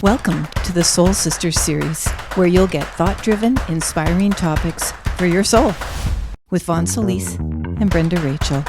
Welcome to the Soul Sisters series, where you'll get thought-driven, inspiring topics for your soul with Vonne Solis and Brenda Rachel.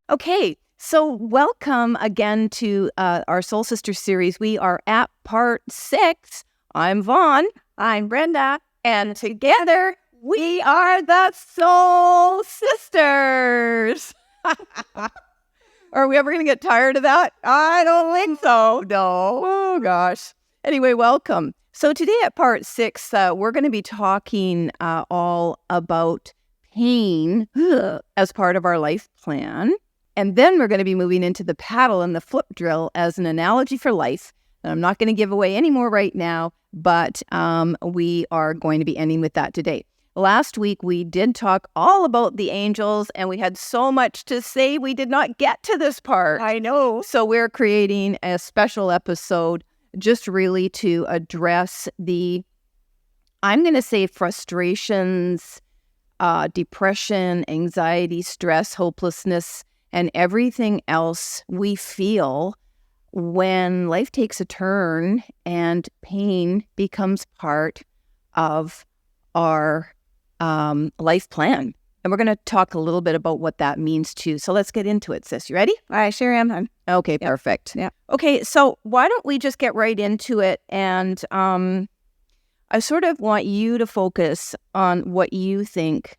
Okay, so welcome again to our Soul Sisters series. We are at part 6. I'm Vonne. I'm Brenda. And together we are the Soul Sisters. Are we ever going to get tired of that? I don't think so. No. Oh, gosh. Anyway, welcome. So today at part 6, we're going to be talking all about pain as part of our life plan. And then we're going to be moving into the paddle and the flip drill as an analogy for life. And I'm not going to give away any more right now, but we are going to be ending with that today. Last week, we did talk all about the angels, and we had so much to say, we did not get to this part. I know. So we're creating a special episode just really to address the, I'm going to say, frustrations, depression, anxiety, stress, hopelessness, and everything else we feel when life takes a turn and pain becomes part of our life plan. And we're going to talk a little bit about what that means too. So let's get into it, sis. You ready? I sure am. Okay, perfect. Yeah. Okay, so why don't we just get right into it? And I sort of want you to focus on what you think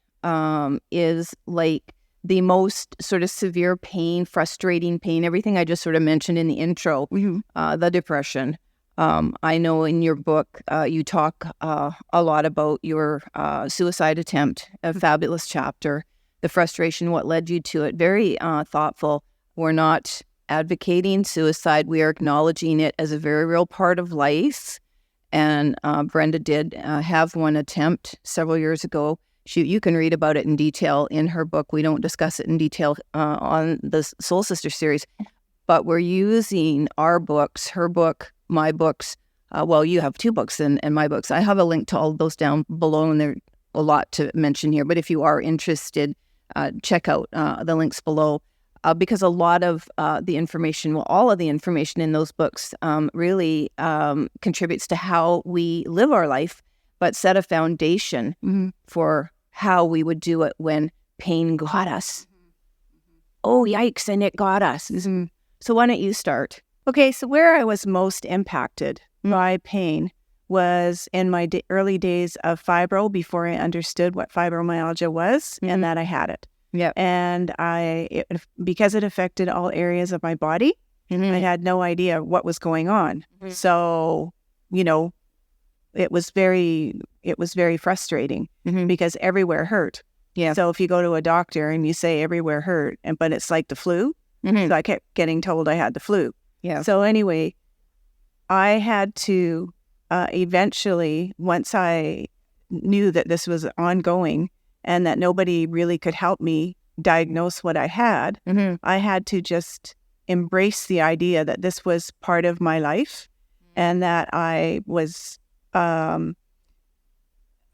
is like the most sort of severe pain, frustrating pain, everything I just sort of mentioned in the intro, the depression. I know in your book, you talk a lot about your suicide attempt, a fabulous chapter, the frustration, what led you to it. Very thoughtful. We're not advocating suicide. We are acknowledging it as a very real part of life. And Brenda did have one attempt several years ago. You can read about it in detail in her book. We don't discuss it in detail on the Soul Sister series, but we're using our books, her book, my books. Well, you have 2 books and my books. I have a link to all of those down below, and there's a lot to mention here. But if you are interested, check out the links below because a lot of the information, well, all of the information in those books really contributes to how we live our life, but set a foundation for how we would do it when pain got us. Oh, yikes, and it got us. So why don't you start? Okay, so where I was most impacted by pain was in my early days of fibro, before I understood what fibromyalgia was and that I had it. Yeah. And because it affected all areas of my body, I had no idea what was going on. So, it was very frustrating because everywhere hurt. Yeah. So if you go to a doctor and you say everywhere hurt, but it's like the flu, so I kept getting told I had the flu. Yeah. So anyway, I had to eventually, once I knew that this was ongoing and that nobody really could help me diagnose what I had, I had to just embrace the idea that this was part of my life and that I was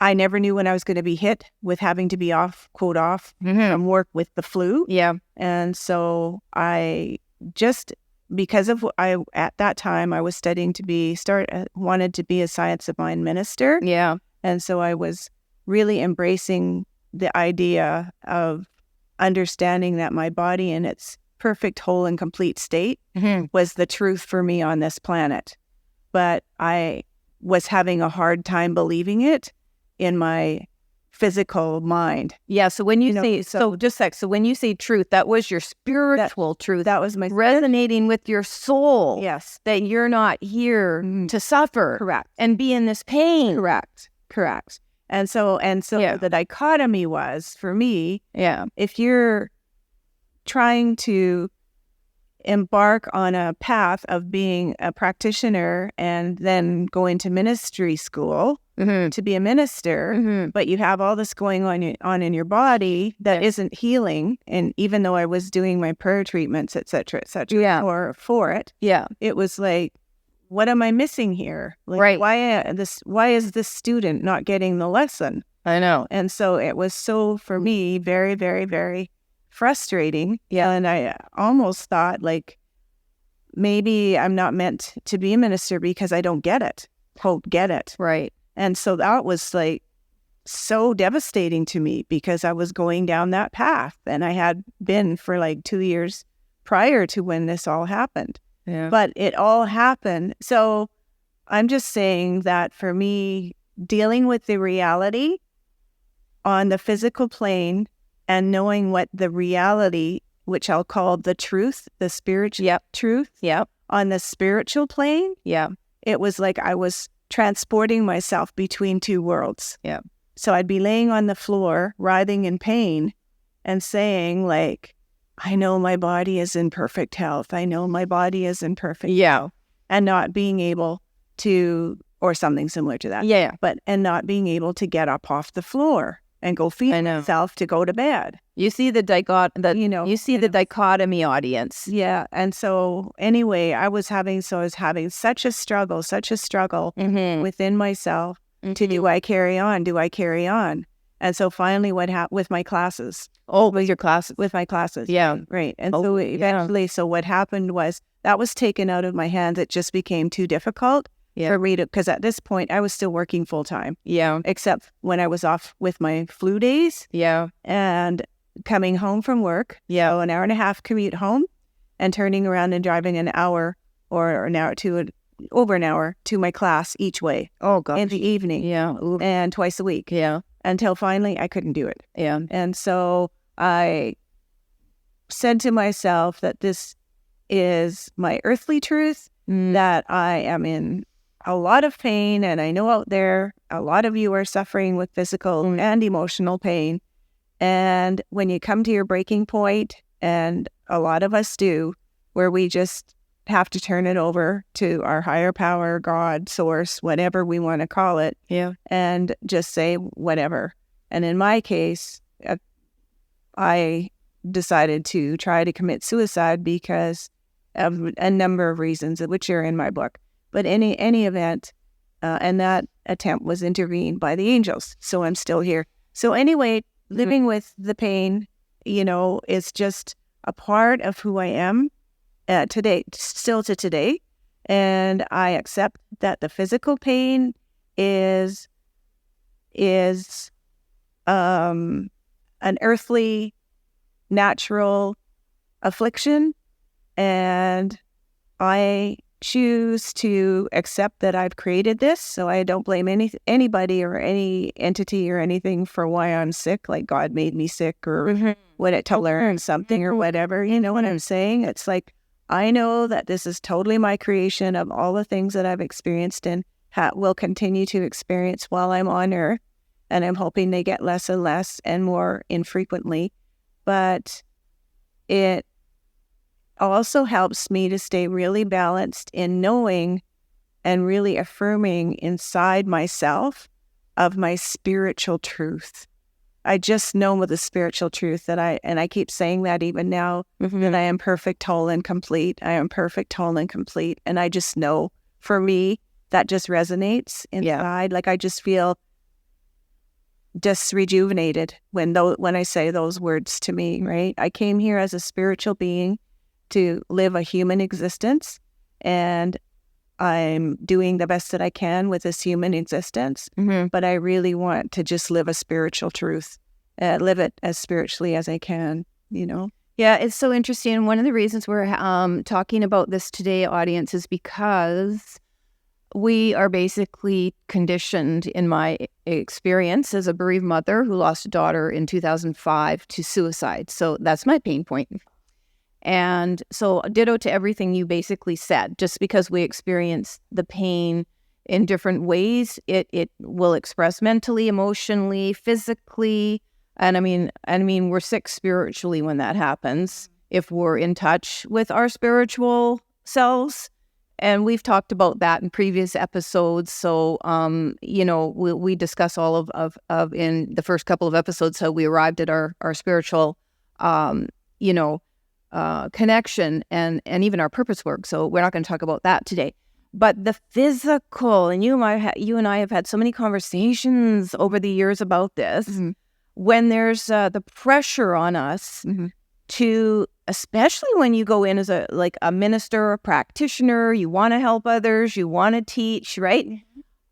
I never knew when I was going to be hit with having to be off from work with the flu. Yeah. And so I just, because of at that time I was studying wanted to be a science of mind minister. Yeah. And so I was really embracing the idea of understanding that my body in its perfect, whole, and complete state was the truth for me on this planet. But I was having a hard time believing it in my physical mind. Yeah. So when you say, so when you say truth, that was your spiritual truth. That was my resonating with your soul. Yes. That you're not here to suffer. Correct. And be in this pain. Correct. And so the dichotomy was, for me, if you're trying to embark on a path of being a practitioner and then go into ministry school to be a minister, but you have all this going on in your body that isn't healing, and even though I was doing my prayer treatments, et cetera, for it, it was like, what am I missing here? Like, right. Why is this student not getting the lesson? I know. And so it was so, for me, very, very, very frustrating. Yeah. And I almost thought, like, maybe I'm not meant to be a minister because I don't get it. Quote, get it. Right. And so that was like so devastating to me because I was going down that path, and I had been for like 2 years prior to when this all happened. Yeah. But it all happened. So I'm just saying that for me, dealing with the reality on the physical plane and knowing what the reality, which I'll call the truth, the spiritual truth, on the spiritual plane, it was like I was transporting myself between two worlds. Yeah. So I'd be laying on the floor, writhing in pain, and saying, like, I know my body is in perfect health. I know my body is in perfect health. And not being able to, or something similar to that. And not being able to get up off the floor and go feed myself to go to bed. You see the dichotomy, audience. Yeah. And so anyway, I was having such a struggle within myself to, do I carry on? Do I carry on? And so finally what happened with my classes. Oh, with your classes? With my classes. Yeah. Right. And so eventually, so what happened was that was taken out of my hands. It just became too difficult for me to, because at this point I was still working full time. Yeah. Except when I was off with my flu days. Yeah. And coming home from work. Yeah. So an hour and a half commute home and turning around and driving an hour or an hour to over an hour to my class each way. Oh, gosh. In the evening. Yeah. And twice a week. Yeah. Until finally I couldn't do it. Yeah. And so I said to myself that this is my earthly truth, that I am in a lot of pain, and I know out there a lot of you are suffering with physical and emotional pain. And when you come to your breaking point, and a lot of us do, where we just have to turn it over to our higher power, God, source, whatever we want to call it, and just say whatever. And in my case, I decided to try to commit suicide because of a number of reasons, which are in my book. But any event, and that attempt was intervened by the angels. So I'm still here. So anyway, living with the pain, is just a part of who I am today, still to today. And I accept that the physical pain is an earthly, natural affliction. And I choose to accept that I've created this, so I don't blame anybody or any entity or anything for why I'm sick, like God made me sick or to learn something or whatever. You know what I'm saying? It's like, I know that this is totally my creation of all the things that I've experienced and will continue to experience while I'm on Earth, and I'm hoping they get less and less and more infrequently. But it also helps me to stay really balanced in knowing and really affirming inside myself of my spiritual truth. I just know with the spiritual truth that I keep saying that even now, that I am perfect, whole, and complete. I am perfect, whole, and complete. And I just know, for me, that just resonates inside. Like I just feel just rejuvenated when I say those words to me, right? I came here as a spiritual being to live a human existence, and I'm doing the best that I can with this human existence, but I really want to just live a spiritual truth, live it as spiritually as I can, Yeah, it's so interesting. One of the reasons we're talking about this today, audience, is because we are basically conditioned, in my experience as a bereaved mother who lost a daughter in 2005, to suicide. So that's my pain point. And so ditto to everything you basically said. Just because we experience the pain in different ways, it will express mentally, emotionally, physically. And I mean, we're sick spiritually when that happens, if we're in touch with our spiritual selves. And we've talked about that in previous episodes. So, we discuss all of in the first couple of episodes how we arrived at our spiritual, connection and even our purpose work. So we're not going to talk about that today. But the physical, and you and I have had so many conversations over the years about this, when there's the pressure on us to, especially when you go in as a minister, a practitioner, you want to help others, you want to teach, right?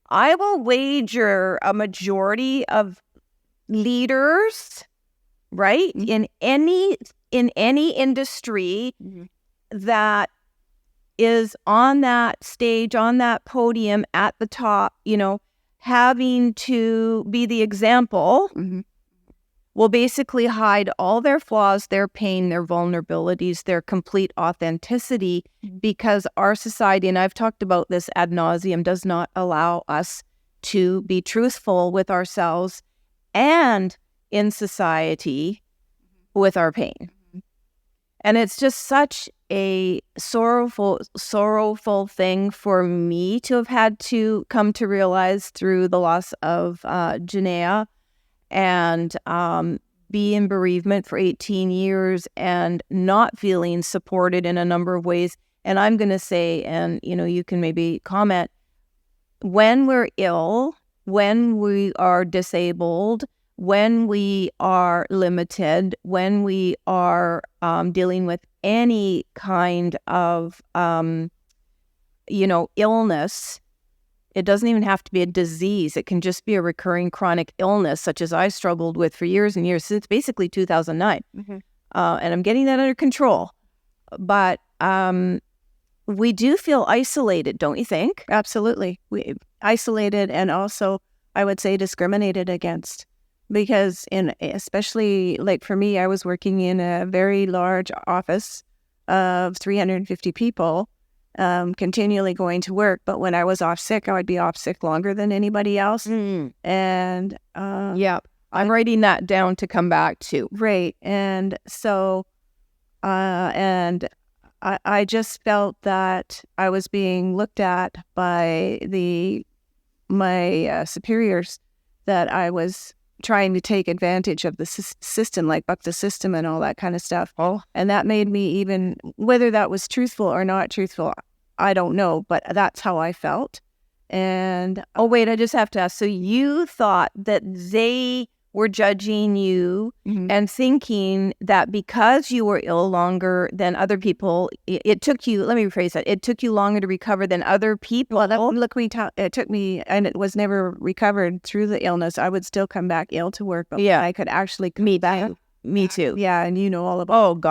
I will wager a majority of leaders, right, in any industry that is on that stage, on that podium at the top, having to be the example, will basically hide all their flaws, their pain, their vulnerabilities, their complete authenticity, because our society, and I've talked about this ad nauseum, does not allow us to be truthful with ourselves and in society with our pain. And it's just such a sorrowful thing for me to have had to come to realize through the loss of Janaea, and be in bereavement for 18 years and not feeling supported in a number of ways. And I'm going to say, and you can maybe comment, when we're ill, when we are disabled, when we are limited, when we are dealing with any kind of, illness, it doesn't even have to be a disease. It can just be a recurring chronic illness, such as I struggled with for years and years, since basically 2009. And I'm getting that under control. But we do feel isolated, don't you think? Absolutely. We isolated, and also, I would say, discriminated against. Because especially for me, I was working in a very large office of 350 people, continually going to work. But when I was off sick, I would be off sick longer than anybody else. And I'm writing that down to come back to. Right. And so, and I just felt that I was being looked at by my superiors, that I was trying to take advantage of the system, like buck the system and all that kind of stuff. And that made me, even whether that was truthful or not truthful, I don't know, but that's how I felt. And I just have to ask, so you thought that they were judging you and thinking that because you were ill longer than other people, it took you, let me rephrase that, it took you longer to recover than other people? Well, it took me, and it was never recovered through the illness. I would still come back ill to work, but I could actually come back. Me too. Yeah, and all about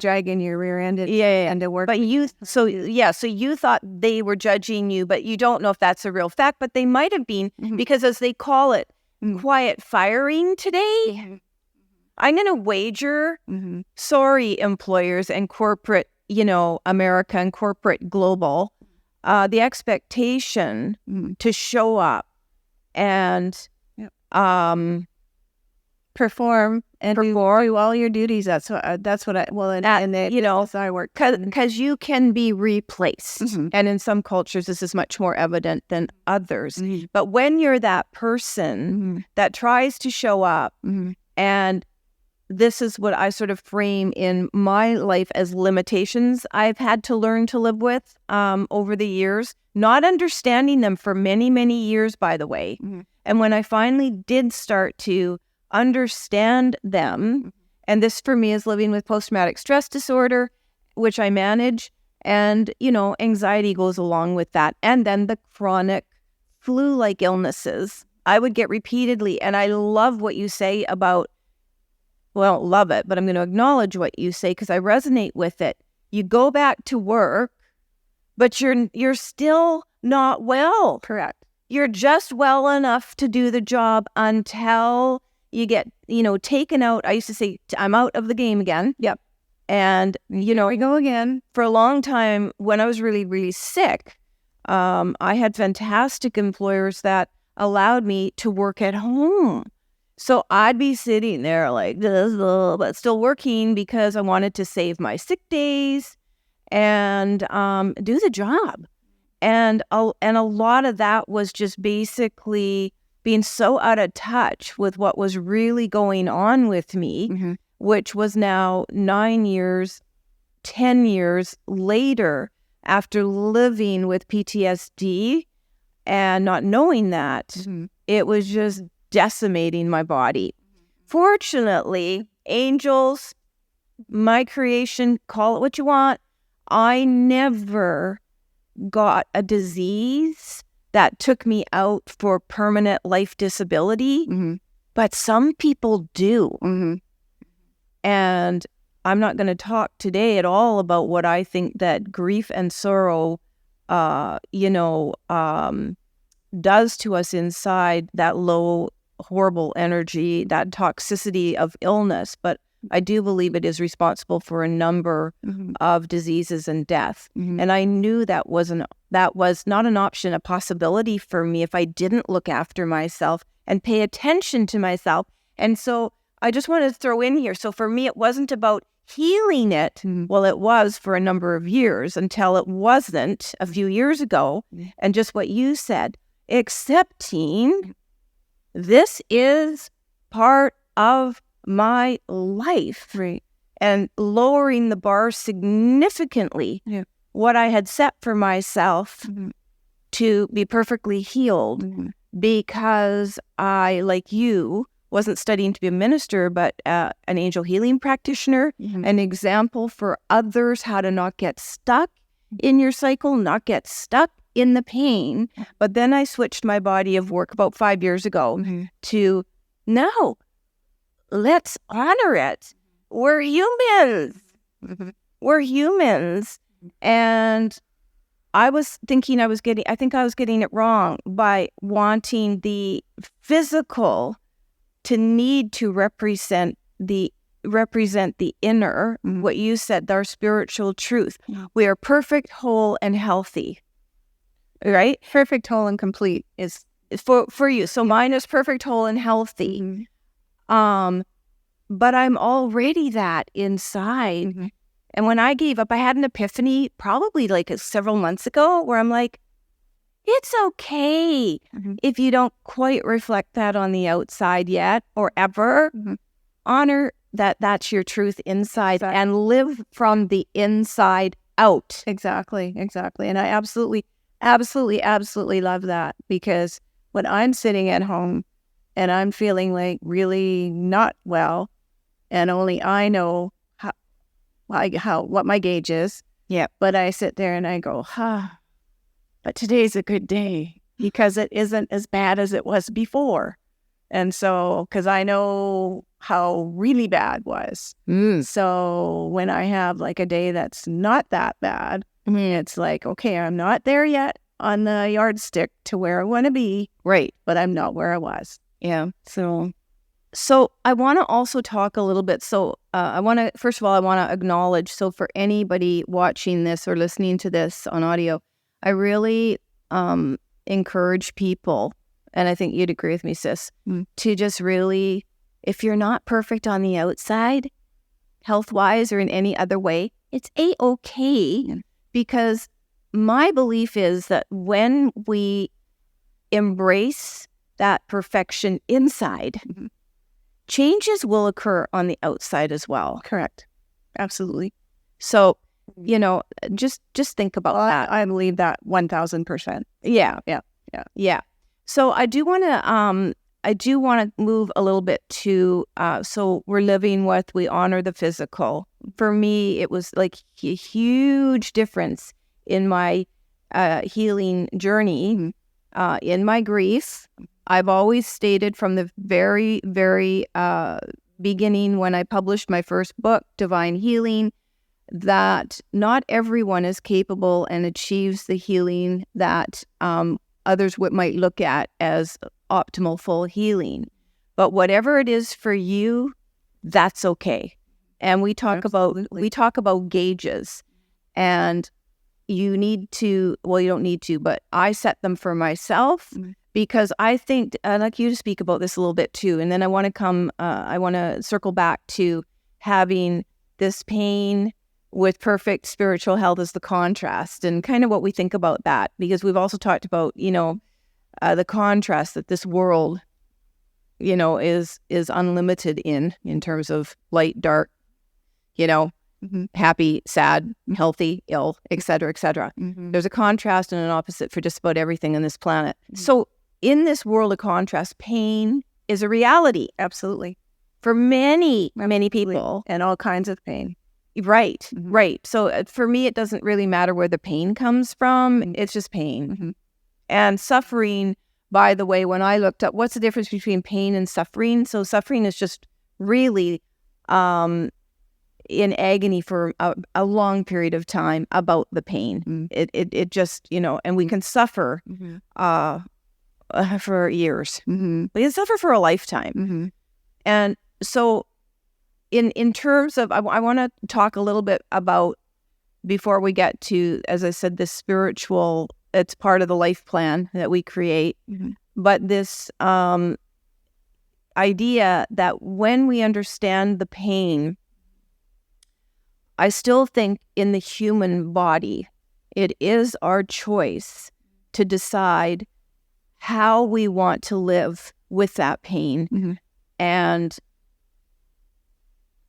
dragging your rear end into work. But so you thought they were judging you, but you don't know if that's a real fact, but they might have been, because as they call it, quiet firing today. I'm going to wager, sorry, employers and corporate, America and corporate global, the expectation to show up and perform and do all your duties. That's what I work, because you can be replaced, and in some cultures this is much more evident than others. But when you're that person that tries to show up, and this is what I sort of frame in my life as limitations I've had to learn to live with over the years, not understanding them for many, many years, by the way. And when I finally did start to understand them, and this for me is living with post-traumatic stress disorder, which I manage, and anxiety goes along with that, and then the chronic flu-like illnesses I would get repeatedly. And I love what you say about, well, I don't love it, but I'm going to acknowledge what you say because I resonate with it. You go back to work, but you're still not well. Correct. You're just well enough to do the job until you get, taken out. I used to say, I'm out of the game again. Yep. And, we go again. For a long time, when I was really, really sick, I had fantastic employers that allowed me to work at home. So I'd be sitting there like this, but still working because I wanted to save my sick days and do the job. And a lot of that was just basically being so out of touch with what was really going on with me, which was now 9 years, 10 years later, after living with PTSD and not knowing that, it was just decimating my body. Fortunately, angels, my creation, call it what you want, I never got a disease that took me out for permanent life disability, but some people do. And I'm not going to talk today at all about what I think that grief and sorrow, does to us inside, that low, horrible energy, that toxicity of illness. But I do believe it is responsible for a number of diseases and death. And I knew that was not an option, a possibility for me if I didn't look after myself and pay attention to myself. And so I just wanted to throw in here. So for me, it wasn't about healing it. Well, it was for a number of years until it wasn't a few years ago. And just what you said, accepting this is part of my life, and lowering the bar significantly, what I had set for myself to be perfectly healed, because I, like you, wasn't studying to be a minister, but an angel healing practitioner, an example for others how to not get stuck in your cycle, not get stuck in the pain. But then I switched my body of work about 5 years ago to, no, let's honor it. We're humans. We're humans. And I was thinking I was getting it wrong by wanting the physical to need to represent the inner, what you said, our spiritual truth. We are perfect, whole, and healthy. Right? Perfect, whole, and complete is for you. So mine is perfect, whole, and healthy. But I'm already that inside. And when I gave up, I had an epiphany probably like several months ago where I'm like, it's okay if you don't quite reflect that on the outside yet or ever. Honor that that's your truth inside and live from the inside out. Exactly. And I absolutely love that, because when I'm sitting at home and I'm feeling like really not well, and only I know what my gauge is. But I sit there and I go, but today's a good day because it isn't as bad as it was before. And so, because I know how really bad was. So when I have like a day that's not that bad, it's like, okay, I'm not there yet on the yardstick to where I want to be. Right. But I'm not where I was. Yeah. So I want to also talk a little bit. So I want to acknowledge, so for anybody watching this or listening to this on audio, I really encourage people, and I think you'd agree with me, sis, to just really, if you're not perfect on the outside, health-wise or in any other way, it's A-okay, because my belief is that when we embrace that perfection inside, changes will occur on the outside as well. Correct. Absolutely. So, just think about that. I believe that 1,000%. Yeah. So I do want to move a little bit to, so we're living with, we honor the physical. For me, it was like a huge difference in my healing journey, in my grief. I've always stated from the very, very beginning when I published my first book, Divine Healing, that not everyone is capable and achieves the healing that others might look at as optimal full healing. But whatever it is for you, that's okay. And we talk about gauges, and you don't need to, but I set them for myself. Because I think, I'd like you to speak about this a little bit too. And then I want to circle back to having this pain with perfect spiritual health as the contrast, and kind of what we think about that. Because we've also talked about, the contrast that this world, is unlimited in terms of light, dark, happy, sad, healthy, ill, etc., etc. There's a contrast and an opposite for just about everything on this planet. So in this world of contrast, pain is a reality. Absolutely. For many people. And all kinds of pain. Right, right. So for me, it doesn't really matter where the pain comes from. It's just pain. And suffering, by the way, when I looked up what's the difference between pain and suffering. So suffering is just really in agony for a long period of time about the pain. It just, and we can suffer for years. We can suffer for a lifetime. And so in terms of, I want to talk a little bit about, before we get to, as I said, this spiritual, it's part of the life plan that we create. But this idea that when we understand the pain, I still think in the human body, it is our choice to decide how we want to live with that pain and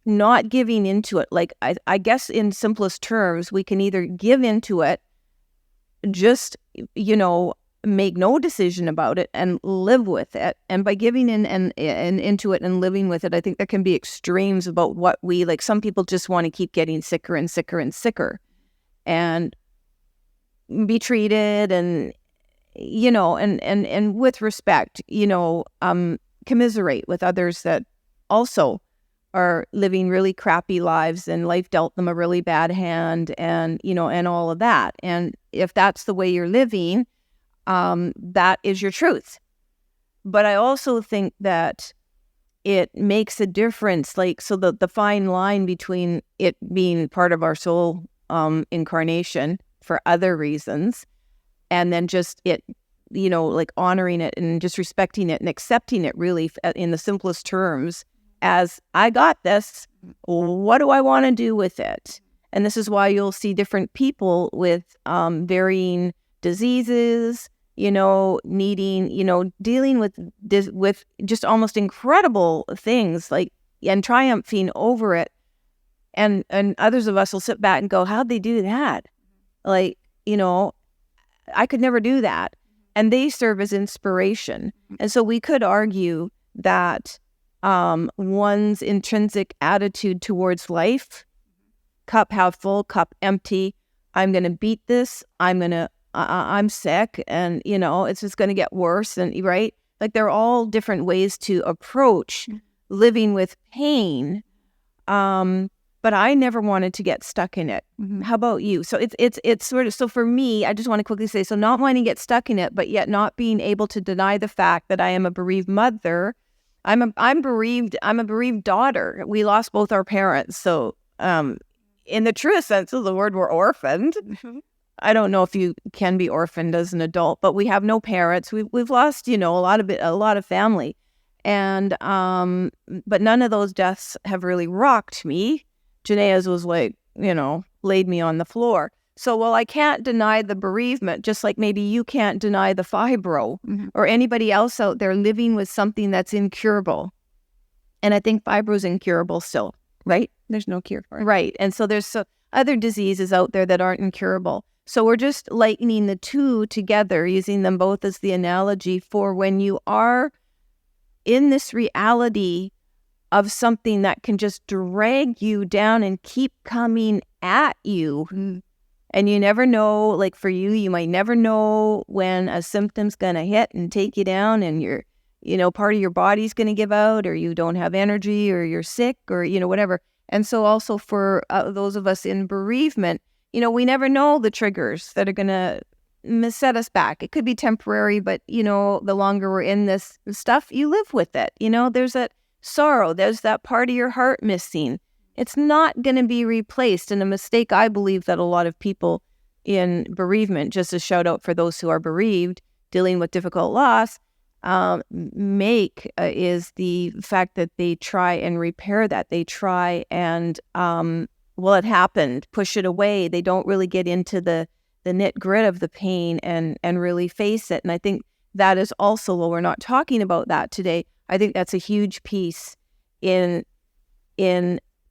not giving into it. Like, I guess in simplest terms, we can either give into it, just, make no decision about it and live with it. And by giving in and into it and living with it, I think there can be extremes about what we like. Some people just want to keep getting sicker and sicker and sicker and be treated and, and with respect, commiserate with others that also are living really crappy lives and life dealt them a really bad hand and, and all of that. And if that's the way you're living, that is your truth. But I also think that it makes a difference, like, so the fine line between it being part of our soul incarnation for other reasons, and then just it, like honoring it and just respecting it and accepting it really in the simplest terms as, I got this, what do I want to do with it? And this is why you'll see different people with varying diseases, needing, dealing with just almost incredible things, like, and triumphing over it. And others of us will sit back and go, how'd they do that? Like, I could never do that. And they serve as inspiration. And so we could argue that one's intrinsic attitude towards life, cup half full, cup empty, I'm going to beat this, I'm sick, and, it's just going to get worse, and right? Like, they're all different ways to approach living with pain. But I never wanted to get stuck in it. How about you? So it's sort of, so for me, I just want to quickly say, so not wanting to get stuck in it, but yet not being able to deny the fact that I am a bereaved mother. I'm a bereaved daughter. We lost both our parents. So in the truest sense of the word, we're orphaned. I don't know if you can be orphaned as an adult, but we have no parents. We've lost, a lot of family. And but none of those deaths have really rocked me. Janae's was like, laid me on the floor. So while I can't deny the bereavement, just like maybe you can't deny the fibro or anybody else out there living with something that's incurable. And I think fibro is incurable still, right? There's no cure for it. Right. And so there's other diseases out there that aren't incurable. So we're just likening the two together, using them both as the analogy for when you are in this reality of something that can just drag you down and keep coming at you. And you never know, like for you might never know when a symptom's going to hit and take you down, and you're, part of your body's going to give out, or you don't have energy, or you're sick, or, whatever. And so also for those of us in bereavement, we never know the triggers that are going to set us back. It could be temporary, but, the longer we're in this stuff, you live with it. There's that sorrow, there's that part of your heart missing. It's not going to be replaced. And a mistake I believe that a lot of people in bereavement, just a shout out for those who are bereaved, dealing with difficult loss, make is the fact that they try and repair that. They try and, it happened, push it away. They don't really get into the nit grit of the pain and really face it. And I think that is also, while we're not talking about that today, I think that's a huge piece in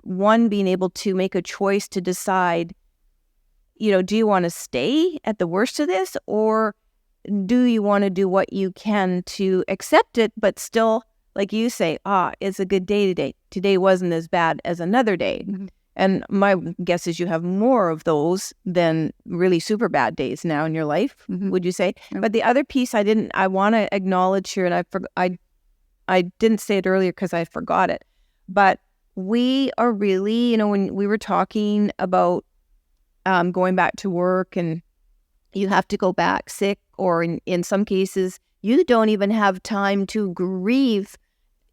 one, being able to make a choice to decide, do you want to stay at the worst of this, or do you want to do what you can to accept it, but still, like you say, it's a good day today. Today wasn't as bad as another day. Mm-hmm. And my guess is you have more of those than really super bad days now in your life, mm-hmm. would you say? Mm-hmm. But the other piece I want to acknowledge here, and I didn't say it earlier because I forgot it, but we are really, when we were talking about going back to work, and you have to go back sick, or in some cases, you don't even have time to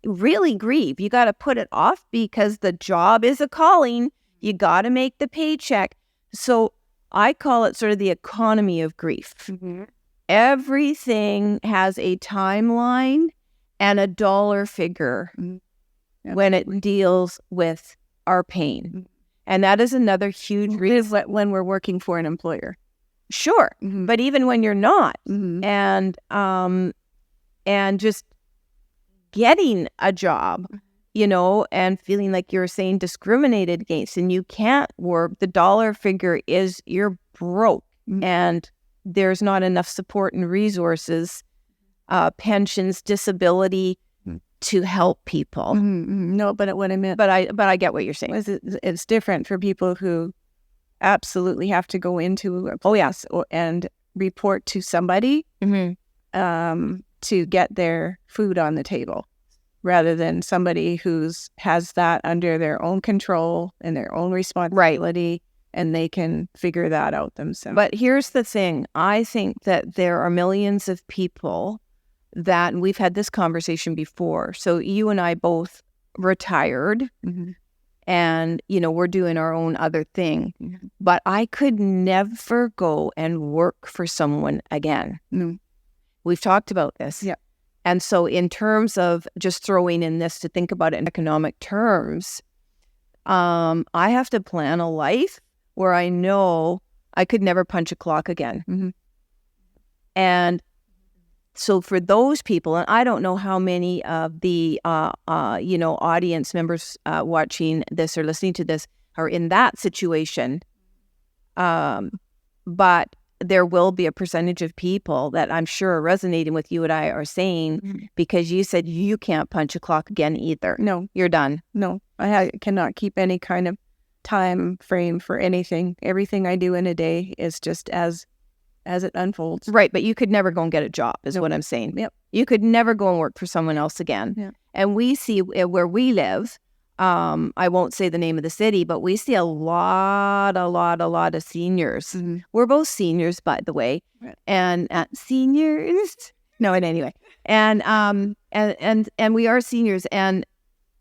really grieve. You got to put it off because the job is a calling. You got to make the paycheck. So I call it sort of the economy of grief. Mm-hmm. Everything has a timeline and a dollar figure when it deals with our pain. Mm-hmm. And that is another huge reason when we're working for an employer. Sure. Mm-hmm. But even when you're not, mm-hmm. and just getting a job, and feeling like you're saying discriminated against, and you can't work, the dollar figure is you're broke, mm-hmm. and there's not enough support and resources, pensions, disability, mm-hmm. to help people. Mm-hmm. No, but what I meant, but I get what you're saying. It's different for people who absolutely have to go into a place and report to somebody, mm-hmm. To get their food on the table, rather than somebody has that under their own control and their own responsibility, right. And they can figure that out themselves. But here's the thing. I think that there are millions of people that, and we've had this conversation before, so you and I both retired, mm-hmm. and, we're doing our own other thing, mm-hmm. but I could never go and work for someone again. No. We've talked about this. Yeah. And so in terms of just throwing in this to think about it in economic terms, I have to plan a life where I know I could never punch a clock again. Mm-hmm. And so for those people, and I don't know how many of the, audience members watching this or listening to this are in that situation, but there will be a percentage of people that I'm sure are resonating with you and I are saying, mm-hmm. because you said you can't punch a clock again either. No. You're done. No, I cannot keep any kind of time frame for anything. Everything I do in a day is just as it unfolds. Right, but you could never go and get a job is what I'm saying. Yep. You could never go and work for someone else again. Yeah. And we see where we live, I won't say the name of the city, but we see a lot of seniors. Mm-hmm. We're both seniors, by the way, right. And seniors. No, and anyway, and we are seniors, and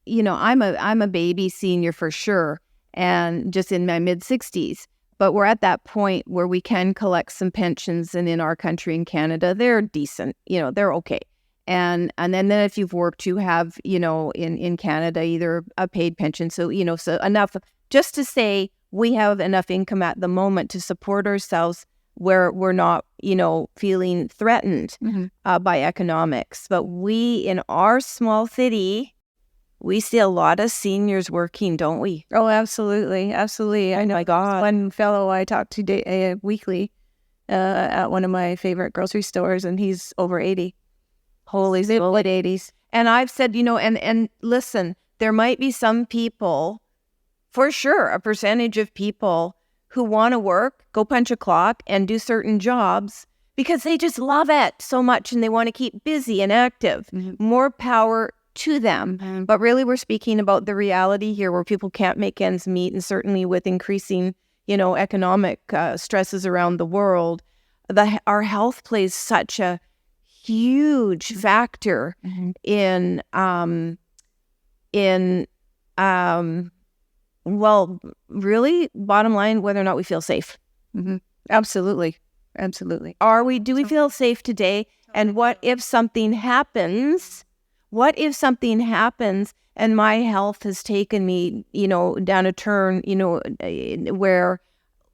I'm a baby senior for sure, and just in my mid-60s. But we're at that point where we can collect some pensions, and in our country, in Canada, they're decent. They're okay. And then if you've worked, you have, in Canada, either a paid pension. So, so enough just to say we have enough income at the moment to support ourselves where we're not, feeling threatened, mm-hmm. By economics. But we, in our small city, we see a lot of seniors working, don't we? Oh, absolutely. Absolutely. I know. My God. One fellow I talk to weekly at one of my favorite grocery stores, and he's over 80. Holy split 80s. And I've said, and listen, there might be some people, for sure, a percentage of people who want to work, go punch a clock, and do certain jobs because they just love it so much and they want to keep busy and active. Mm-hmm. More power to them. Mm-hmm. But really, we're speaking about the reality here where people can't make ends meet, and certainly with increasing, economic stresses around the world, our health plays such a huge factor, mm-hmm. Really, bottom line, whether or not we feel safe. Mm-hmm. Absolutely. Do we feel safe today? And what if something happens? What if something happens and my health has taken me, down a turn, where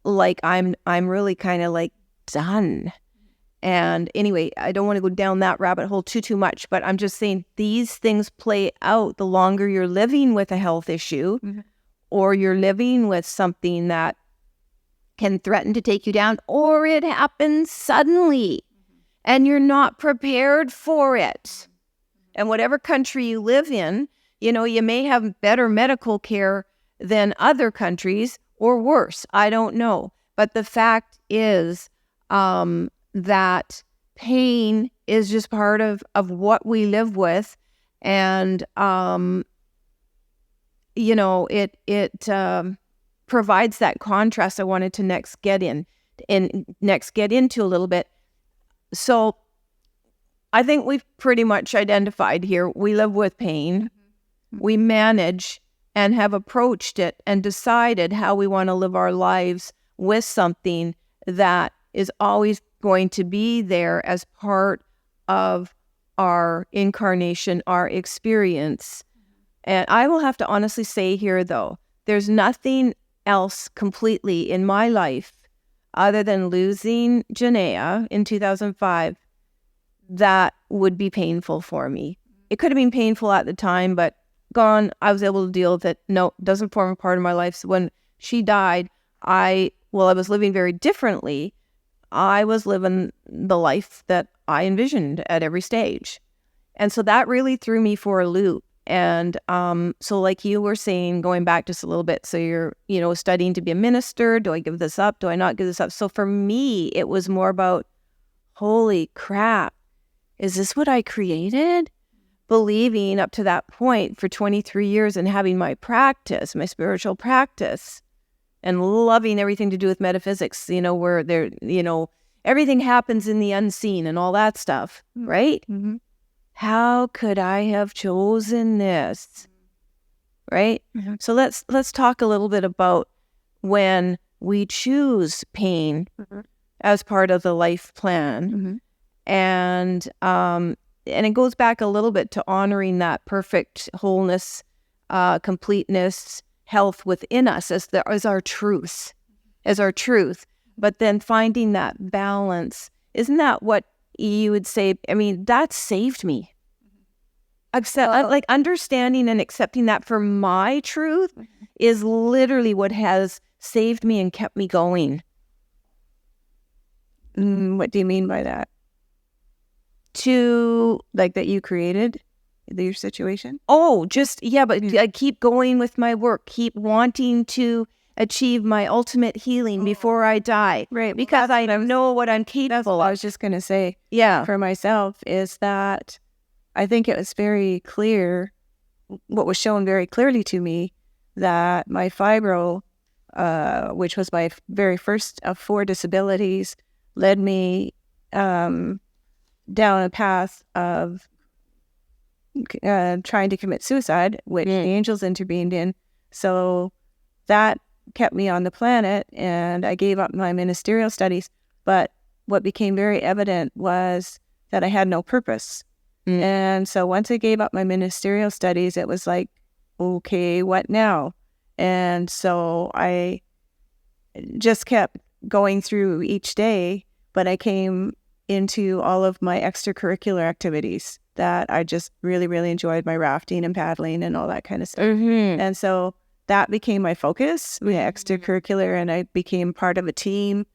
like I'm really kind of like done. And anyway, I don't want to go down that rabbit hole too much, but I'm just saying these things play out the longer you're living with a health issue, mm-hmm. or you're living with something that can threaten to take you down, or it happens suddenly and you're not prepared for it. And whatever country you live in, you may have better medical care than other countries or worse. I don't know. But the fact is that pain is just part of what we live with. And, it provides that contrast I wanted to next get into a little bit. So I think we've pretty much identified here. We live with pain. We manage and have approached it and decided how we want to live our lives with something that is always going to be there as part of our incarnation, our experience. And I will have to honestly say here, though, there's nothing else completely in my life other than losing Janaea in 2005 that would be painful for me. It could have been painful at the time, but gone, I was able to deal with it. No, it doesn't form a part of my life. So when she died, I was living very differently. I was living the life that I envisioned at every stage. And so that really threw me for a loop. And so like you were saying, going back just a little bit, so you're, studying to be a minister. Do I give this up? Do I not give this up? So for me, it was more about, holy crap, is this what I created? Believing up to that point for 23 years and having my practice, my spiritual practice, and loving everything to do with metaphysics, where there, everything happens in the unseen and all that stuff, right? Mm-hmm. How could I have chosen this? Right? Mm-hmm. So let's talk a little bit about when we choose pain as part of the life plan. And it goes back a little bit to honoring that perfect wholeness, completeness, health within us as our truth, but then finding that balance. Isn't that what you would say? I mean, that saved me. Like understanding and accepting that for my truth is literally what has saved me and kept me going. What do you mean by that? Like that you created your situation? Oh, but I keep going with my work, keep wanting to achieve my ultimate healing before I die. Right. Because I know what I'm capable of. That's what I was just going to say. Yeah. For myself is that I think it was very clear, what was shown very clearly to me, that my fibro, which was my very first of 4 disabilities, led me down a path of trying to commit suicide, which the angels intervened in. So that kept me on the planet, and I gave up my ministerial studies. But what became very evident was that I had no purpose. And so once I gave up my ministerial studies, it was like, okay, what now? And so I just kept going through each day, but I came into all of my extracurricular activities that I just really, really enjoyed, my rafting and paddling and all that kind of stuff. And so that became my focus, my extracurricular, and I became part of a team,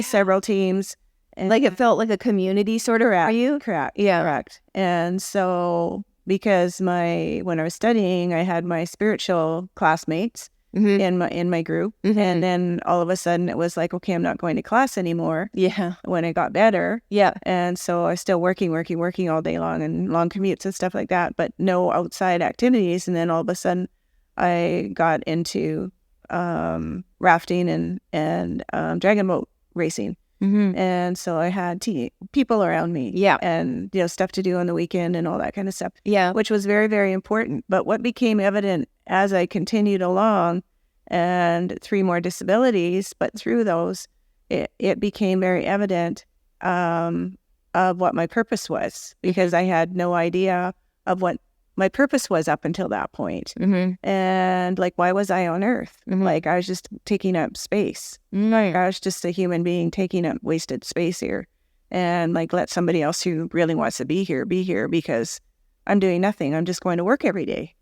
several teams. And like it felt like a community sort of for you? Correct. Yeah. Correct. And so because when I was studying, I had my spiritual classmates in my group. And then all of a sudden it was like, okay, I'm not going to class anymore. Yeah. When I got better. Yeah. And so I was still working all day long and long commutes and stuff like that, but no outside activities. And then all of a sudden I got into rafting and dragon boat racing. And so I had people around me, and stuff to do on the weekend and all that kind of stuff, which was very, very important. But what became evident as I continued along, and 3 more disabilities, but through those, it became very evident of what my purpose was, because I had no idea of what my purpose was up until that point. And like, why was I on Earth? Like, I was just taking up space. Like, I was just a human being taking up wasted space here. And like, let somebody else who really wants to be here, because I'm doing nothing. I'm just going to work every day.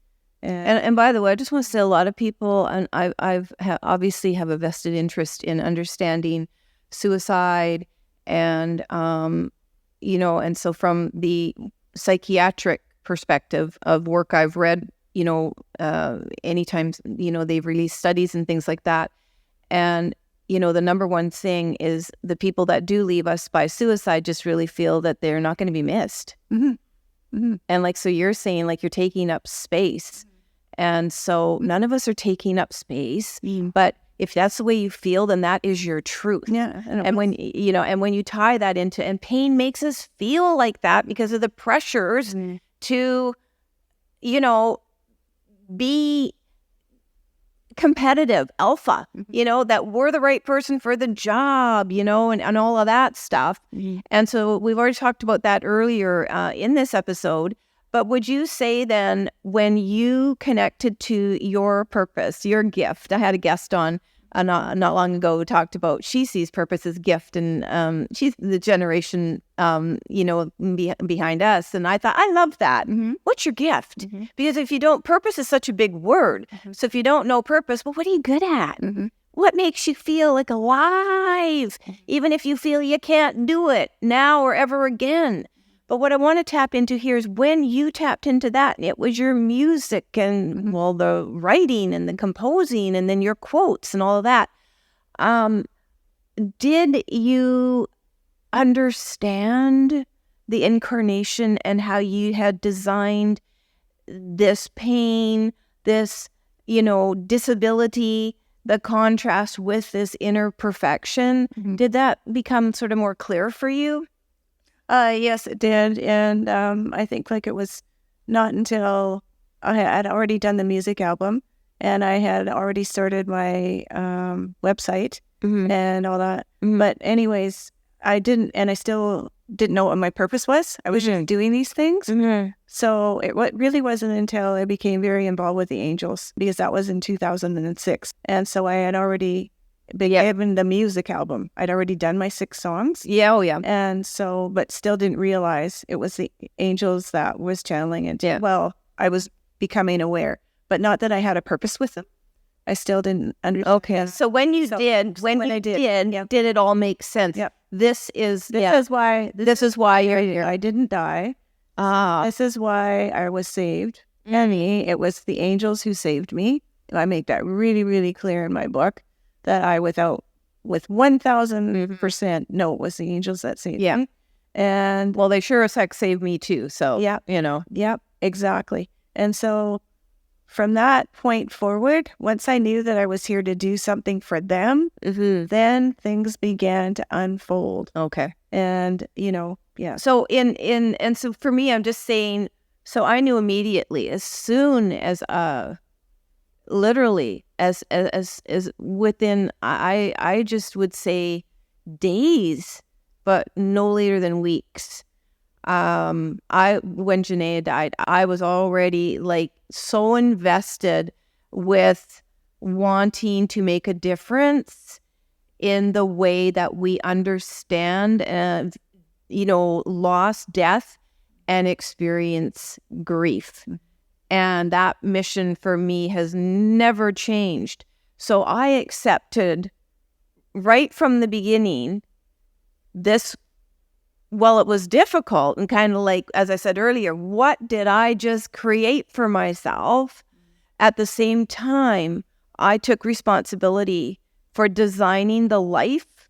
And by the way, I just want to say a lot of people, and I've obviously have a vested interest in understanding suicide, and and so from the psychiatric perspective of work I've read, anytime they've released studies and things like that, and the number one thing is the people that do leave us by suicide just really feel that they're not going to be missed. Mm-hmm. Mm-hmm. And like, so you're saying like you're taking up space. And so none of us are taking up space, but if that's the way you feel, then that is your truth. Yeah. And when you tie that into, and pain makes us feel like that because of the pressures to, be competitive, alpha, that we're the right person for the job, and all of that stuff. And so we've already talked about that earlier in this episode. But would you say then, when you connected to your purpose, your gift, I had a guest on not long ago who talked about she sees purpose as gift, and she's the generation, behind us. And I thought, I love that. Mm-hmm. What's your gift? Mm-hmm. Because if you don't, purpose is such a big word. Mm-hmm. So if you don't know purpose, well, what are you good at? Mm-hmm. What makes you feel like alive, even if you feel you can't do it now or ever again? But what I want to tap into here is when you tapped into that, it was your music and, the writing and the composing and then your quotes and all of that. Did you understand the incarnation and how you had designed this pain, this, disability, the contrast with this inner perfection? Mm-hmm. Did that become sort of more clear for you? Yes, it did. And I think like it was not until I had already done the music album and I had already started my website and all that. Mm-hmm. But anyways, I still didn't know what my purpose was. I was just doing these things. Mm-hmm. So it really wasn't until I became very involved with the angels, because that was in 2006. And so I had already given the music album. I'd already done my 6 songs. Yeah, oh yeah. And so, but still didn't realize it was the angels that was channeling it. Yeah. Well, I was becoming aware, but not that I had a purpose with them. I still didn't understand. Okay. So when you did, did it all make sense? Yep. This is why you're here. I didn't die. This is why I was saved. And it was the angels who saved me. I make that really, really clear in my book. That I, with 1,000% know it was the angels that saved me. And well, they sure as heck saved me too. So, Yep, exactly. And so from that point forward, once I knew that I was here to do something for them, then things began to unfold. Okay. And, So and so for me, I'm just saying, so I knew immediately as soon as, literally as within, I just would say days, but no later than weeks. When Janaea died, I was already like so invested with wanting to make a difference in the way that we understand and, loss, death, and experience grief. And that mission for me has never changed. So I accepted right from the beginning this, well, it was difficult and kind of like, as I said earlier, what did I just create for myself? At the same time, I took responsibility for designing the life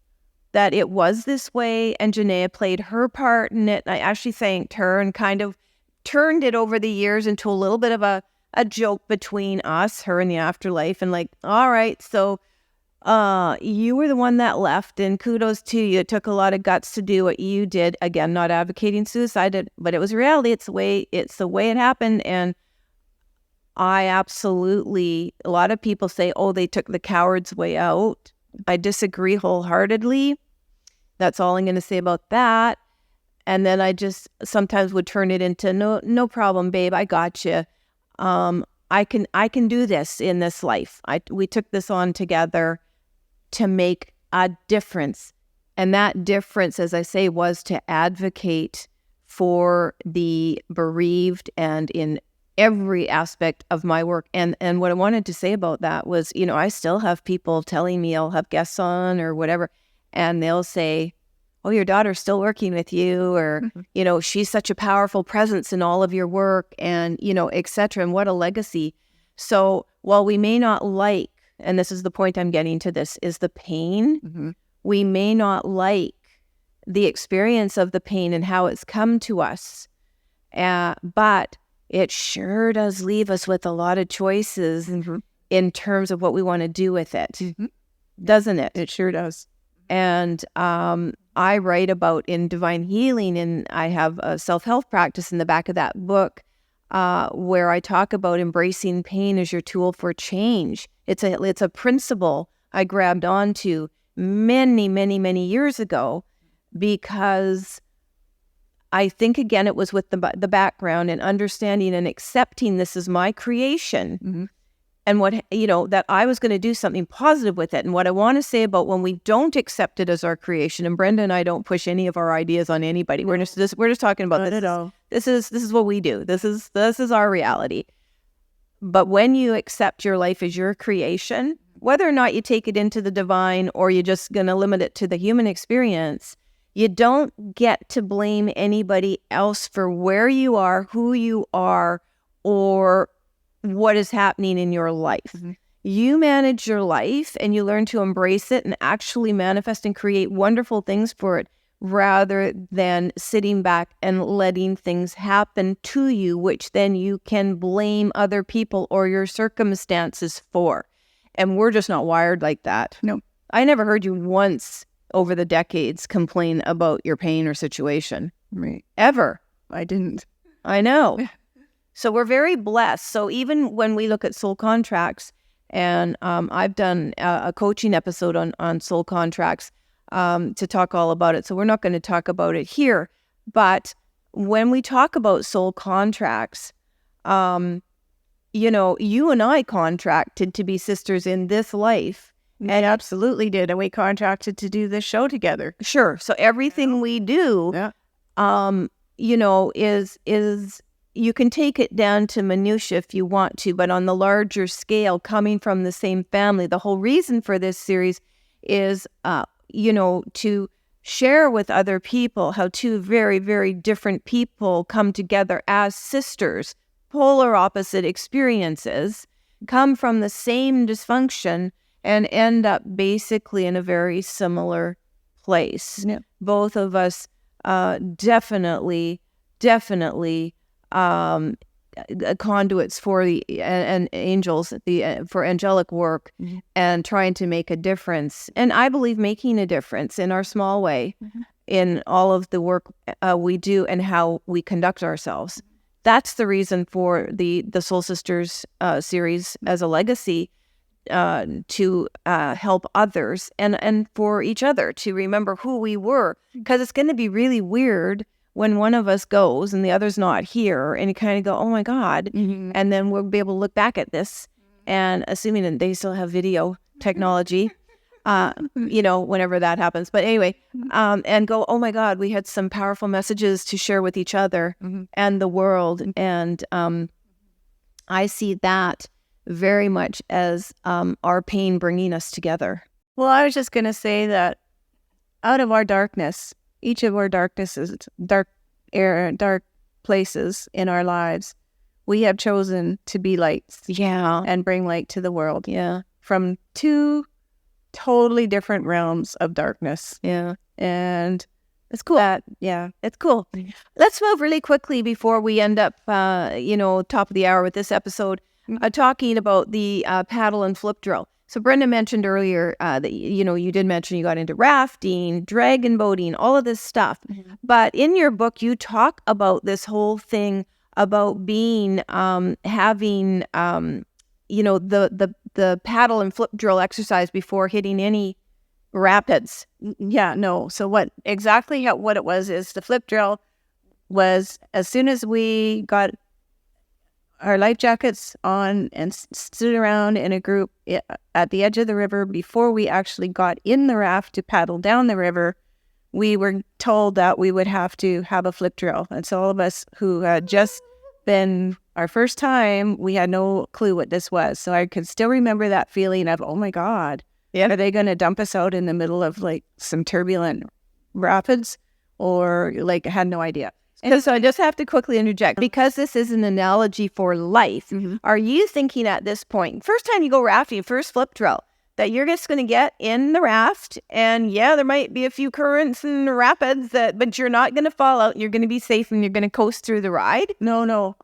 that it was this way, and Janaea played her part in it. I actually thanked her and kind of turned it over the years into a little bit of a joke between us, her and the afterlife, and like, all right, so you were the one that left, and kudos to you. It took a lot of guts to do what you did. Again, not advocating suicide, but it was reality. It's the way it happened. And I absolutely, a lot of people say, oh, they took the coward's way out. I disagree wholeheartedly. That's all I'm going to say about that. And then I just sometimes would turn it into, no problem, babe, I got you. I can do this in this life. We took this on together to make a difference. And that difference, as I say, was to advocate for the bereaved and in every aspect of my work. And what I wanted to say about that was, I still have people telling me, I'll have guests on or whatever, and they'll say, oh, your daughter's still working with you, or, she's such a powerful presence in all of your work, and, et cetera, and what a legacy. So while we may not like, and this is the point I'm getting to, this is the pain, we may not like the experience of the pain and how it's come to us, but it sure does leave us with a lot of choices in terms of what we want to do with it, doesn't it? It sure does. And I write about in Divine Healing, and I have a self-help practice in the back of that book where I talk about embracing pain as your tool for change. It's a principle I grabbed onto many, many, many years ago, because I think, again, it was with the background and understanding and accepting this is my creation, and what, that I was going to do something positive with it. And what I want to say about when we don't accept it as our creation, and Brenda and I don't push any of our ideas on anybody. We're just talking about Not this. At all. This is what we do. This is our reality. But when you accept your life as your creation, whether or not you take it into the divine or you're just going to limit it to the human experience, you don't get to blame anybody else for where you are, who you are, or what is happening in your life. You manage your life and you learn to embrace it and actually manifest and create wonderful things for it, rather than sitting back and letting things happen to you, which then you can blame other people or your circumstances for. And we're just not wired like that. No. I never heard you once over the decades complain about your pain or situation. Right. Ever. I didn't. I know. So we're very blessed. So even when we look at soul contracts, and I've done a coaching episode on soul contracts to talk all about it. So we're not going to talk about it here. But when we talk about soul contracts, you and I contracted to be sisters in this life. And absolutely did. And we contracted to do this show together. Sure. So everything we do, is you can take it down to minutia if you want to, but on the larger scale, coming from the same family, the whole reason for this series is, to share with other people how two very, very different people come together as sisters, polar opposite experiences, come from the same dysfunction, and end up basically in a very similar place. Yeah. Both of us definitely conduits for and angels, for angelic work, and trying to make a difference. And I believe making a difference in our small way in all of the work we do and how we conduct ourselves. That's the reason for the Soul Sisters series as a legacy, to help others and for each other to remember who we were, because it's going to be really weird when one of us goes and the other's not here, and you kind of go, oh my God. And then we'll be able to look back at this, and assuming that they still have video technology, whenever that happens. But anyway, and go, oh my God, we had some powerful messages to share with each other and the world. And I see that very much as our pain bringing us together. Well, I was just going to say that out of our darkness, each of our darknesses, dark places in our lives, we have chosen to be lights. Yeah. And bring light to the world. Yeah. From two totally different realms of darkness. Yeah. And it's cool. It's cool. Let's move really quickly before we end up, top of the hour with this episode, talking about the paddle and flip drill. So Brenda mentioned earlier that, you did mention you got into rafting, dragon boating, all of this stuff. But in your book, you talk about this whole thing about being, having, the paddle and flip drill exercise before hitting any rapids. Yeah, no. So what it was is the flip drill was as soon as we got our life jackets on and stood around in a group at the edge of the river before we actually got in the raft to paddle down the river, we were told that we would have to have a flip drill. And so all of us who had just been our first time, we had no clue what this was. So I could still remember that feeling of, oh my God, are they going to dump us out in the middle of like some turbulent rapids? Or like, I had no idea. And so I just have to quickly interject, because this is an analogy for life. Are you thinking at this point, first time you go rafting, first flip drill, that you're just going to get in the raft and there might be a few currents and rapids, but you're not going to fall out. You're going to be safe and you're going to coast through the ride? No.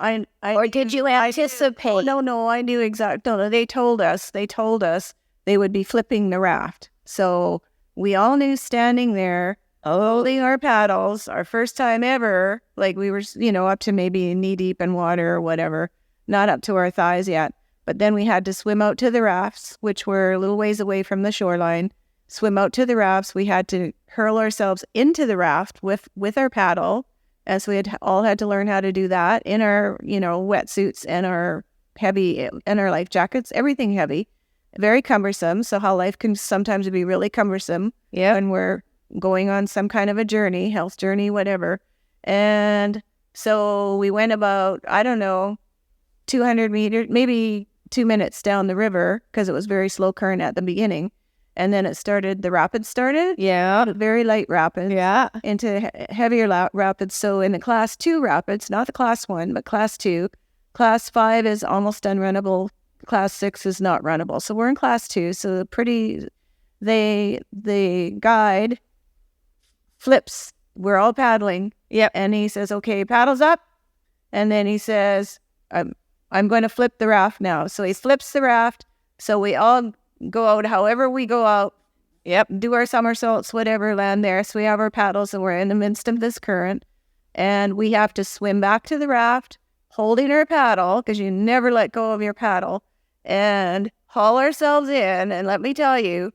Or did you anticipate? No, I knew exactly. No, they told us they would be flipping the raft. So we all knew standing there, holding our paddles, our first time ever, like we were, up to maybe knee deep in water or whatever, not up to our thighs yet. But then we had to swim out to the rafts, which were a little ways away from the shoreline, swim out to the rafts. We had to hurl ourselves into the raft with our paddle. And so we all had to learn how to do that in our, wetsuits and our life jackets, everything heavy, very cumbersome. So how life can sometimes be really cumbersome when we're going on some kind of a journey, health journey, whatever. And so we went about, 200 meters, maybe 2 minutes down the river, because it was very slow current at the beginning. And then the rapids started. Yeah. Very light rapids. Yeah. Into heavier rapids. So in the class 2 rapids, not the class 1, but class 2, class 5 is almost unrunnable. Class 6 is not runnable. So we're in class 2. So the guide flips. We're all paddling. Yep. And he says, okay, paddles up. And then he says, I'm going to flip the raft now. So he flips the raft. So we all go out however we go out. Yep. Do our somersaults, whatever, land there. So we have our paddles and we're in the midst of this current. And we have to swim back to the raft, holding our paddle, because you never let go of your paddle, and haul ourselves in. And let me tell you,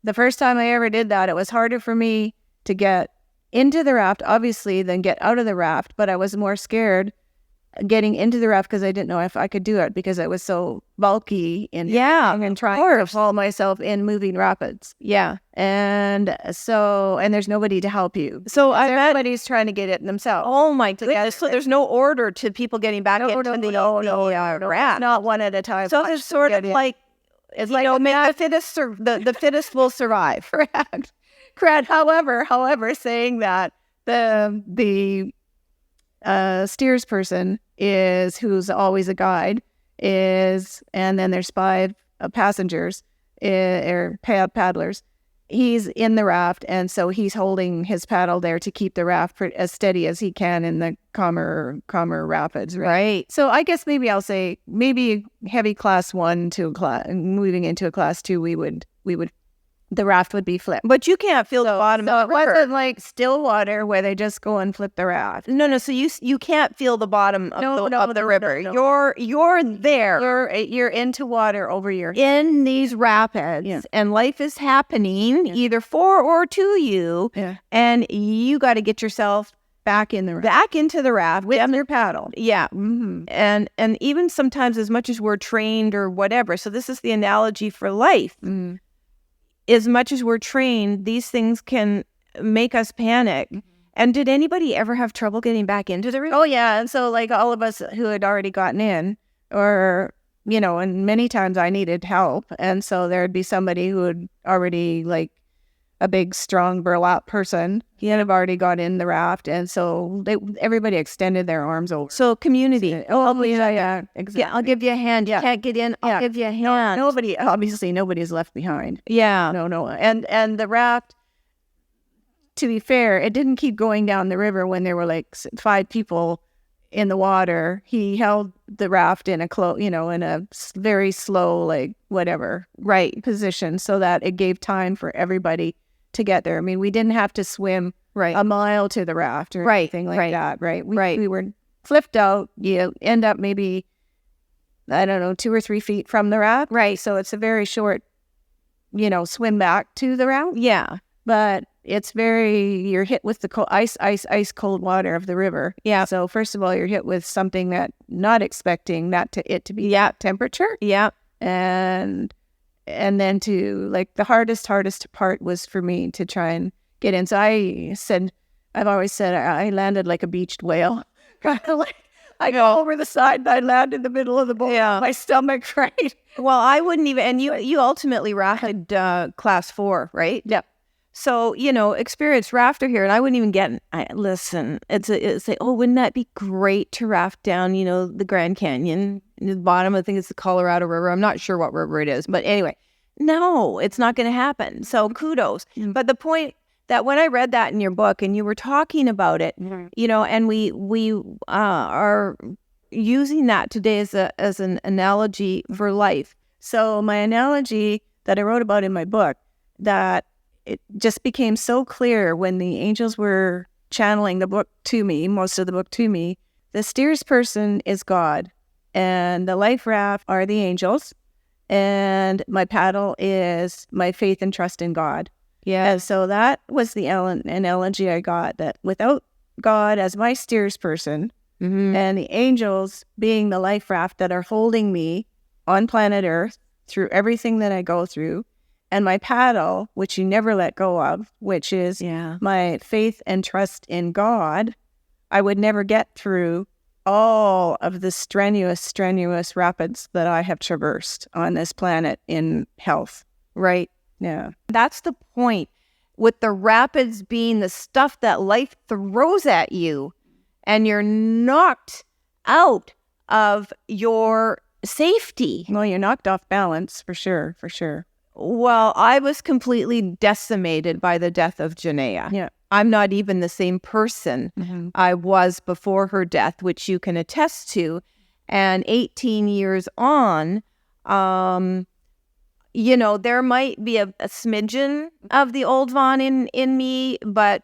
the first time I ever did that, it was harder for me to get into the raft, obviously, than get out of the raft. But I was more scared getting into the raft because I didn't know if I could do it, because I was so bulky and trying to haul myself in moving rapids. Yeah. And there's nobody to help you. So everybody's trying to get it themselves. Oh my goodness. So there's no order to people getting back into the raft. Not one at a time. So it's sort of like, the fittest will survive. Correct. However, saying that the steers person who's always a guide and then there's 5 passengers or paddlers. He's in the raft, and so he's holding his paddle there to keep the raft as steady as he can in the calmer rapids. Right. So I guess maybe I'll say heavy class 1 to moving into a class 2, we would the raft would be flipped. But you can't feel the bottom of the river. It wasn't like still water where they just go and flip the raft. No. So you can't feel the bottom of the river. No. You're there. You're into water over your head. In these rapids, and life is happening either for or to you, and you got to get yourself back into the raft with your paddle. Yeah. Mm-hmm. And even sometimes, as much as we're trained or whatever, so this is the analogy for life. Mm-hmm. As much as we're trained, these things can make us panic. Mm-hmm. And did anybody ever have trouble getting back into the river? Oh, yeah. And so like all of us who had already gotten in, or, and many times I needed help. And so there'd be somebody who had already, like a big, strong burlap person, he had already got in the raft. And so everybody extended their arms over. So community. Oh, yeah, exactly. Yeah, I'll give you a hand. You can't get in. I'll give you a hand. Nobody's left behind. Yeah. No. And the raft, to be fair, it didn't keep going down the river when there were like 5 people in the water. He held the raft in a very slow, like whatever, position, so that it gave time for everybody to get there. I mean, we didn't have to swim a mile to the raft or anything like that, right? We were flipped out. You end up maybe, 2 or 3 feet from the raft. Right. So it's a very short, swim back to the raft. Yeah. But you're hit with the ice cold water of the river. Yeah. So first of all, you're hit with something that not expecting it to be that temperature. Yeah. And then the hardest part was for me to try and get in. So I've always said I landed like a beached whale, kind of I go over the side and I land in the middle of the boat. Yeah. My stomach, right? Well, I wouldn't even, and you ultimately rafted class 4, right? Yeah. So, experienced rafter here, and I wouldn't even listen, it's like, oh, wouldn't that be great to raft down, the Grand Canyon, the bottom, I think it's the Colorado River. I'm not sure what river it is, but anyway, no, it's not going to happen. So kudos. Mm-hmm. But the point that when I read that in your book and you were talking about it, mm-hmm. And we are using that today as an analogy for life. So my analogy that I wrote about in my book, that it just became so clear when the angels were channeling the book to me, most of the book to me, the steers person is God, and the life raft are the angels, and my paddle is my faith and trust in God. Yeah. And so that was the analogy I got, that without God as my steers person, mm-hmm. and the angels being the life raft that are holding me on planet Earth through everything that I go through, and my paddle, which you never let go of, which is my faith and trust in God, I would never get through all of the strenuous rapids that I have traversed on this planet in health. Right. Yeah. That's the point, with the rapids being the stuff that life throws at you, and you're knocked out of your safety. Well, you're knocked off balance, for sure. Well, I was completely decimated by the death of Janaea. Yeah. I'm not even the same person mm-hmm. I was before her death, which you can attest to. And 18 years on, there might be a smidgen of the old Vonne in me, but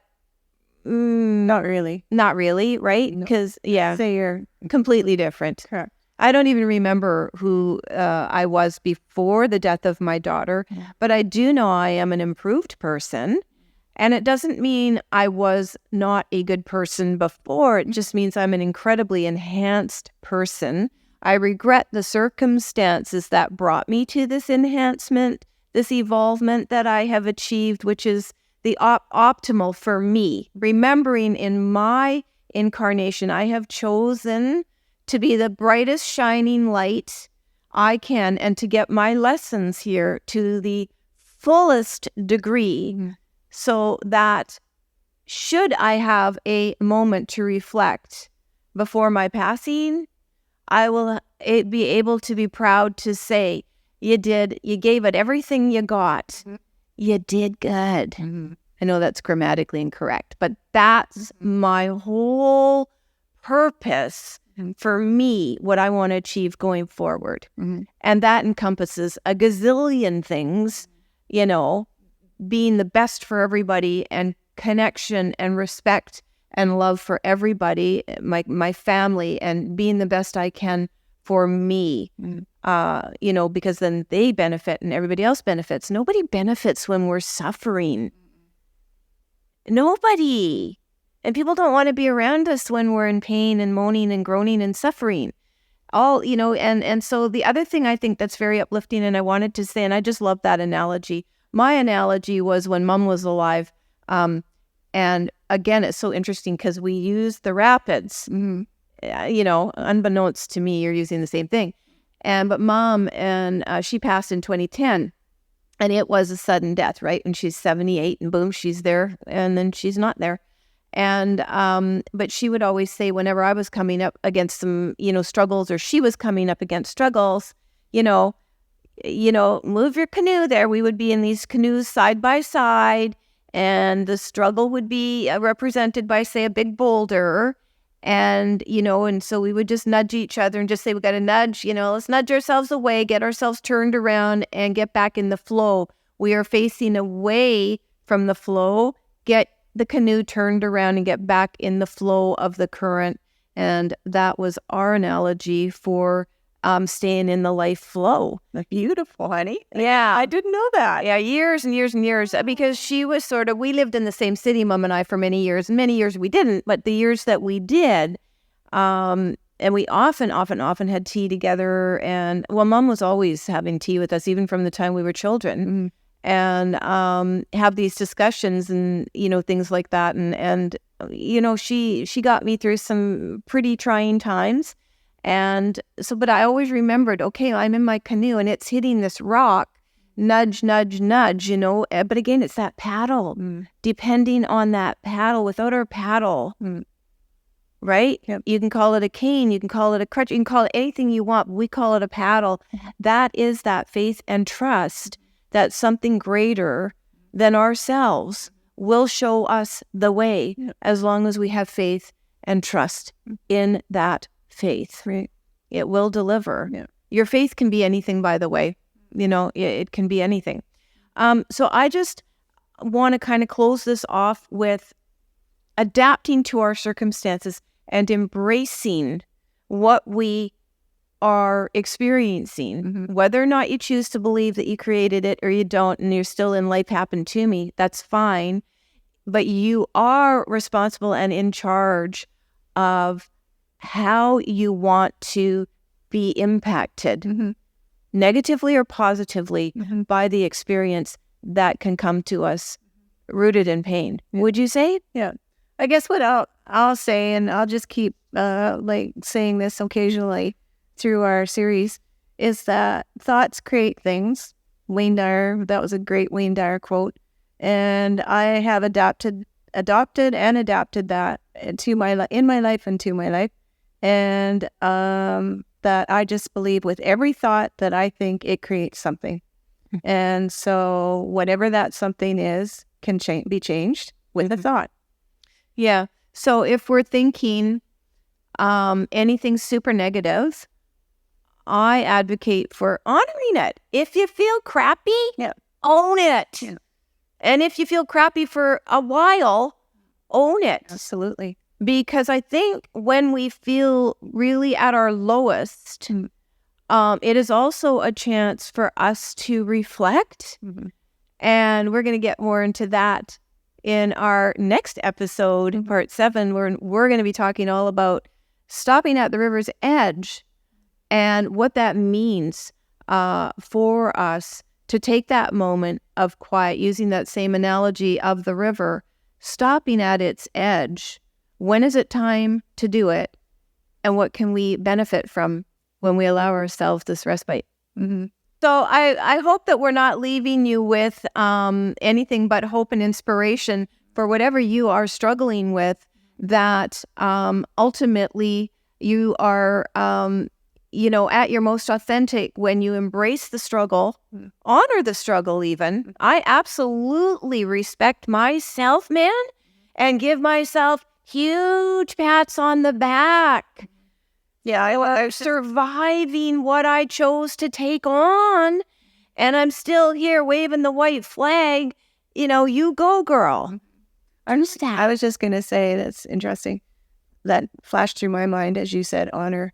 not really. Not really, right? Because, say you're completely different. Correct. I don't even remember who I was before the death of my daughter, but I do know I am an improved person. And it doesn't mean I was not a good person before. It just means I'm an incredibly enhanced person. I regret the circumstances that brought me to this enhancement, this evolvement that I have achieved, which is the optimal for me. Remembering in my incarnation, I have chosen to be the brightest shining light I can, and to get my lessons here to the fullest degree, so that should I have a moment to reflect before my passing, I will be able to be proud to say, you gave it everything you got. Mm-hmm. You did good. Mm-hmm. I know that's grammatically incorrect, but that's my whole purpose for me, what I want to achieve going forward. Mm-hmm. And that encompasses a gazillion things, being the best for everybody, and connection and respect and love for everybody, my family, and being the best I can for me, because then they benefit and everybody else benefits. Nobody benefits when we're suffering. Nobody. And people don't want to be around us when we're in pain and moaning and groaning and suffering. And so the other thing I think that's very uplifting, and I wanted to say, and I just love that analogy. My analogy was when Mom was alive. And again, it's so interesting because we use the rapids, unbeknownst to me, you're using the same thing. But Mom, and she passed in 2010. And it was a sudden death, right? And she's 78 and boom, she's there, and then she's not there. And, but she would always say, whenever I was coming up against some, struggles, or she was coming up against struggles, move your canoe there. We would be in these canoes side by side, and the struggle would be represented by, say, a big boulder. And, and so we would just nudge each other and just say, we got to nudge, let's nudge ourselves away, get ourselves turned around and get back in the flow. We are facing away from the flow, get the canoe turned around and get back in the flow of the current. And that was our analogy for staying in the life flow. Beautiful, honey. Yeah. I didn't know that. Yeah, years and years and years. Because she was we lived in the same city, Mom and I, for many years. And many years we didn't, but the years that we did, and we often had tea together. And, Mom was always having tea with us, even from the time we were children. Mm-hmm. and have these discussions and, things like that. And she got me through some pretty trying times. And so, but I always remembered, okay, I'm in my canoe and it's hitting this rock, nudge, nudge, nudge, but again, it's that paddle, depending on that paddle. Without our paddle, right? Yep. You can call it a cane, you can call it a crutch, you can call it anything you want, but we call it a paddle. That is that faith and trust that something greater than ourselves will show us the way, as long as we have faith and trust in that faith. Right. It will deliver. Yeah. Your faith can be anything, by the way. It can be anything. So I just want to kind of close this off with adapting to our circumstances and embracing what we are experiencing, whether or not you choose to believe that you created it or you don't, and you're still in life happened to me, that's fine. But you are responsible and in charge of how you want to be impacted, negatively or positively, by the experience that can come to us rooted in pain. Would you say? Yeah. I guess what I'll say, and I'll just keep saying this occasionally through our series, is that thoughts create things. Wayne Dyer, that was a great Wayne Dyer quote. And I have adopted that in my life and to my life. And that I just believe with every thought that I think, it creates something. And so whatever that something is can be changed with a thought. Yeah. So if we're thinking anything super negative, I advocate for honoring it. If you feel crappy, own it. Yeah. And if you feel crappy for a while, own it. Absolutely. Because I think when we feel really at our lowest, it is also a chance for us to reflect. And we're going to get more into that in our next episode, part 7, where we're going to be talking all about stopping at the river's edge and what that means for us to take that moment of quiet, using that same analogy of the river, stopping at its edge. When is it time to do it? And what can we benefit from when we allow ourselves this respite? So I hope that we're not leaving you with anything but hope and inspiration for whatever you are struggling with, that ultimately you are, at your most authentic when you embrace the struggle, honor the struggle even. I absolutely respect myself, man, and give myself huge pats on the back. Yeah, I was surviving what I chose to take on, and I'm still here waving the white flag. You go, girl. Understand. I was just going to say, that's interesting. That flashed through my mind as you said, honor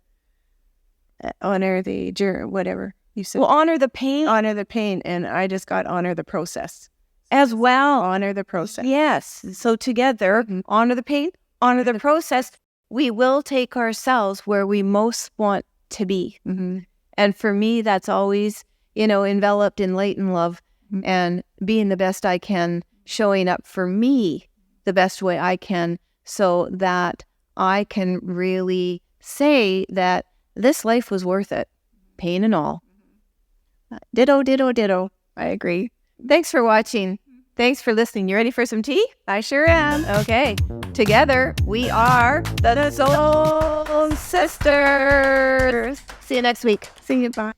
the journey, whatever you said. Well, honor the pain. Honor the pain, and I just got honor the process as well. Honor the process. Yes. So together, honor the pain, honor the process. We will take ourselves where we most want to be. And for me, that's always, enveloped in light and love, and being the best I can, showing up for me the best way I can, so that I can really say that this life was worth it, pain and all. Ditto, ditto, ditto. I agree. Thanks for watching. Thanks for listening. You ready for some tea? I sure am. Okay. Together, we are the Soul Sisters. See you next week. See you. Bye.